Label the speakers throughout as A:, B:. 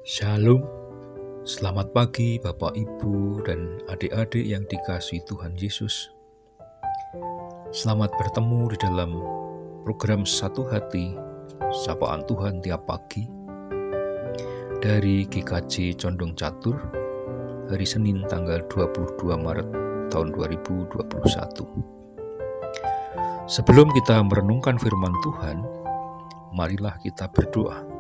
A: Shalom, selamat pagi Bapak Ibu dan adik-adik yang dikasihi Tuhan Yesus. Selamat bertemu di dalam program Satu Hati, Sapaan Tuhan tiap pagi dari GKJ Condong Catur, hari Senin tanggal 22 Maret tahun 2021. Sebelum kita merenungkan firman Tuhan, marilah kita berdoa.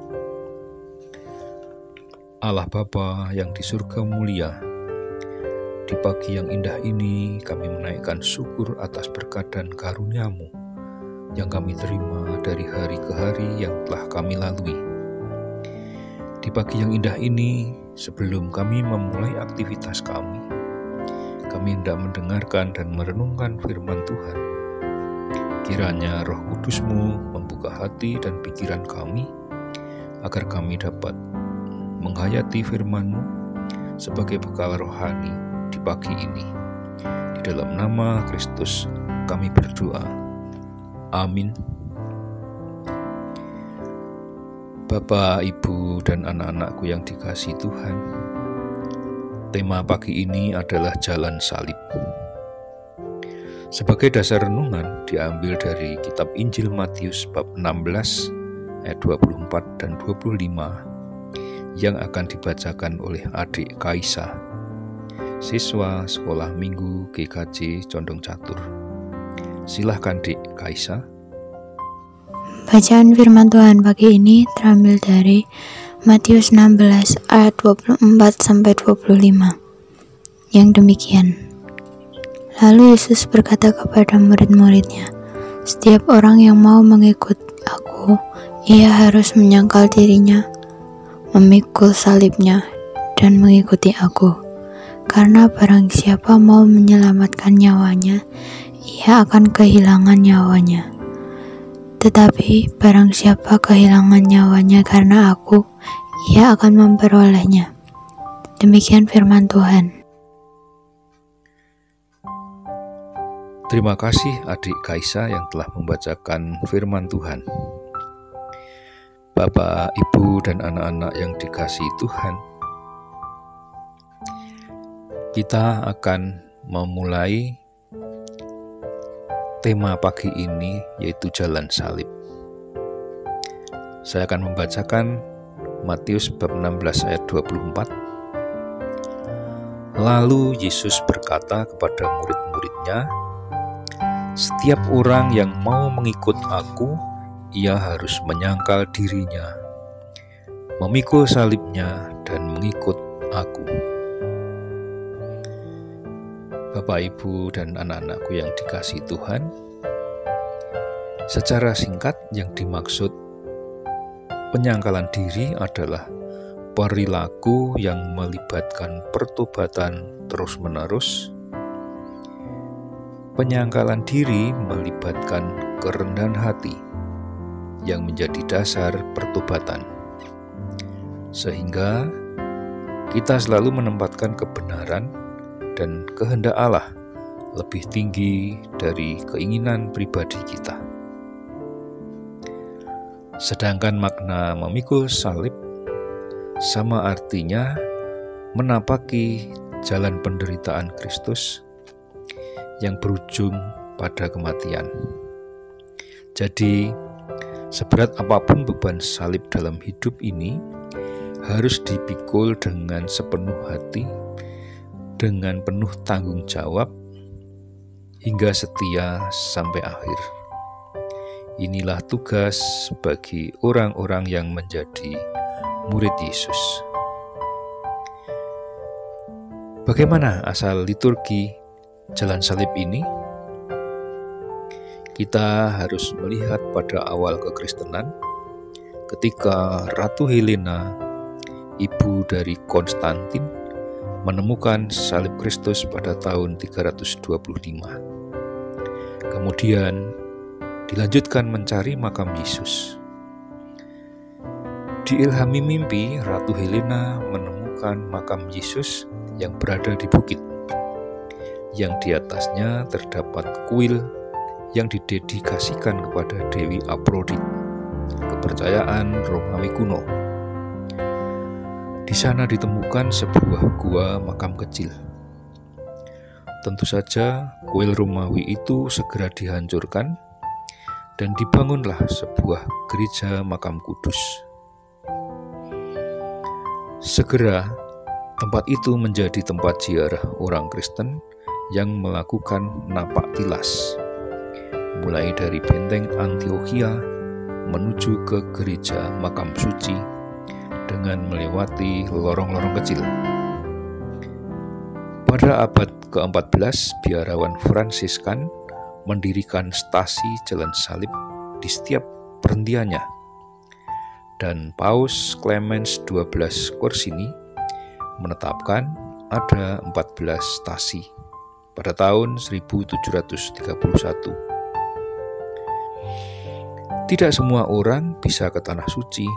A: Allah Bapa yang di surga mulia, di pagi yang indah ini kami menaikkan syukur atas berkat dan karunia-Mu yang kami terima dari hari ke hari yang telah kami lalui. Di pagi yang indah ini, sebelum kami memulai aktivitas kami hendak mendengarkan dan merenungkan firman Tuhan. Kiranya Roh Kudus-Mu membuka hati dan pikiran kami, agar kami dapat menghayati firman-Mu sebagai bekal rohani di pagi ini. Di dalam nama Kristus kami berdoa. Amin. Bapak, Ibu, dan anak-anakku yang dikasihi Tuhan, tema pagi ini adalah jalan salib. Sebagai dasar renungan diambil dari kitab Injil Matius bab 16 ayat 24 dan 25 yang akan dibacakan oleh adik Kaisa, siswa sekolah minggu GKJ Condong Catur. Silahkan Dik Kaisa.
B: Bacaan firman Tuhan pagi ini terambil dari Matius 16 ayat 24-25 yang demikian. Lalu Yesus berkata kepada murid-muridnya, "Setiap orang yang mau mengikut aku, ia harus menyangkal dirinya, memikul salibnya, dan mengikuti aku. Karena barang siapa mau menyelamatkan nyawanya, ia akan kehilangan nyawanya. Tetapi barang siapa kehilangan nyawanya karena aku, ia akan memperolehnya." Demikian firman Tuhan.
A: Terima kasih adik Kaisa yang telah membacakan firman Tuhan. Bapak, Ibu, dan anak-anak yang dikasihi Tuhan, kita akan memulai tema pagi ini, yaitu jalan salib. Saya akan membacakan Matius bab 16 ayat 24. Lalu Yesus berkata kepada murid-muridnya, "Setiap orang yang mau mengikut aku, ia harus menyangkal dirinya, memikul salibnya, dan mengikut aku." Bapak, Ibu, dan anak-anakku yang dikasihi Tuhan, secara singkat yang dimaksud penyangkalan diri adalah perilaku yang melibatkan pertobatan terus-menerus. Penyangkalan diri melibatkan kerendahan hati yang menjadi dasar pertobatan, sehingga kita selalu menempatkan kebenaran dan kehendak Allah lebih tinggi dari keinginan pribadi kita. Sedangkan makna memikul salib sama artinya menapaki jalan penderitaan Kristus yang berujung pada kematian. Jadi, seberat apapun beban salib dalam hidup ini harus dipikul dengan sepenuh hati, dengan penuh tanggung jawab, hingga setia sampai akhir. Inilah tugas bagi orang-orang yang menjadi murid Yesus. Bagaimana asal liturgi jalan salib ini? Kita harus melihat pada awal kekristenan, ketika Ratu Helena, ibu dari Konstantin, menemukan salib Kristus pada tahun 325. Kemudian dilanjutkan mencari makam Yesus. Diilhami mimpi, Ratu Helena menemukan makam Yesus yang berada di bukit, yang di atasnya terdapat kuil yang didedikasikan kepada Dewi Afrodit, kepercayaan Romawi kuno. Di sana ditemukan sebuah gua makam kecil. Tentu saja kuil Romawi itu segera dihancurkan dan dibangunlah sebuah gereja makam kudus. Segera tempat itu menjadi tempat ziarah orang Kristen yang melakukan napak tilas, mulai dari benteng Antiokhia menuju ke gereja makam suci dengan melewati lorong-lorong kecil. Pada abad ke-14, biarawan Fransiskan mendirikan stasi jalan salib di setiap perhentiannya, dan Paus Clemens XII Corsini menetapkan ada 14 stasi pada tahun 1731. Tidak semua orang bisa ke Tanah Suci,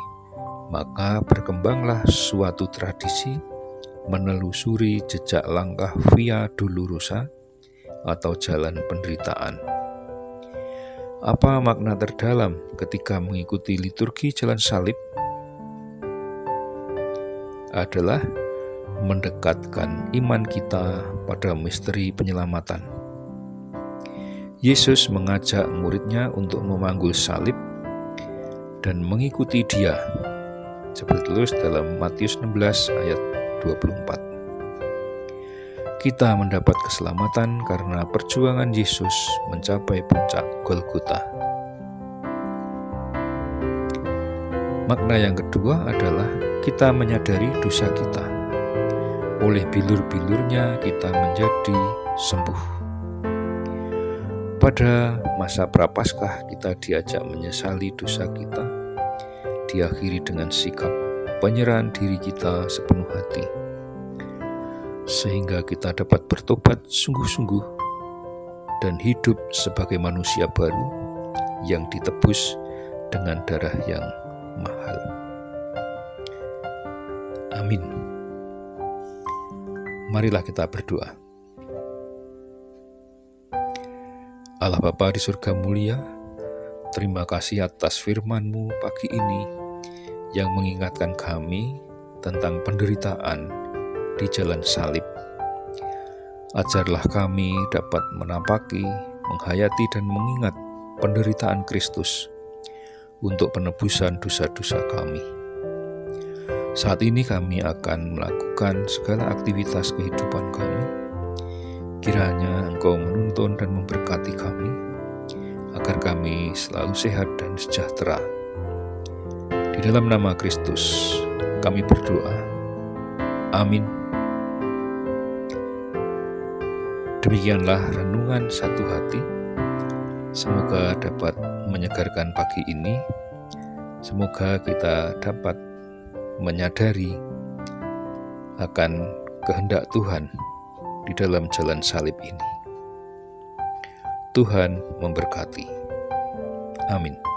A: maka berkembanglah suatu tradisi menelusuri jejak langkah Via Dolorosa atau jalan penderitaan. Apa makna terdalam ketika mengikuti liturgi jalan salib? Adalah mendekatkan iman kita pada misteri penyelamatan. Yesus mengajak muridnya untuk memanggul salib dan mengikuti Dia, seperti tertulis dalam Matius 16 ayat 24. Kita mendapat keselamatan karena perjuangan Yesus mencapai puncak Golgota. Makna yang kedua adalah kita menyadari dosa kita. Oleh bilur-bilurnya kita menjadi sembuh. Pada masa Prapaskah kita diajak menyesali dosa kita, diakhiri dengan sikap penyerahan diri kita sepenuh hati, sehingga kita dapat bertobat sungguh-sungguh dan hidup sebagai manusia baru yang ditebus dengan darah yang mahal. Amin. Marilah kita berdoa. Allah Bapa di surga mulia, terima kasih atas firman-Mu pagi ini yang mengingatkan kami tentang penderitaan di jalan salib. Ajarlah kami dapat menapaki, menghayati dan mengingat penderitaan Kristus untuk penebusan dosa-dosa kami. Saat ini kami akan melakukan segala aktivitas kehidupan kami. Kiranya Engkau menuntun dan memberkati kami, agar kami selalu sehat dan sejahtera. Di dalam nama Kristus kami berdoa. Amin. Demikianlah renungan satu hati. Semoga dapat menyegarkan pagi ini. Semoga kita dapat menyadari akan kehendak Tuhan di dalam jalan salib ini. Tuhan memberkati. Amin.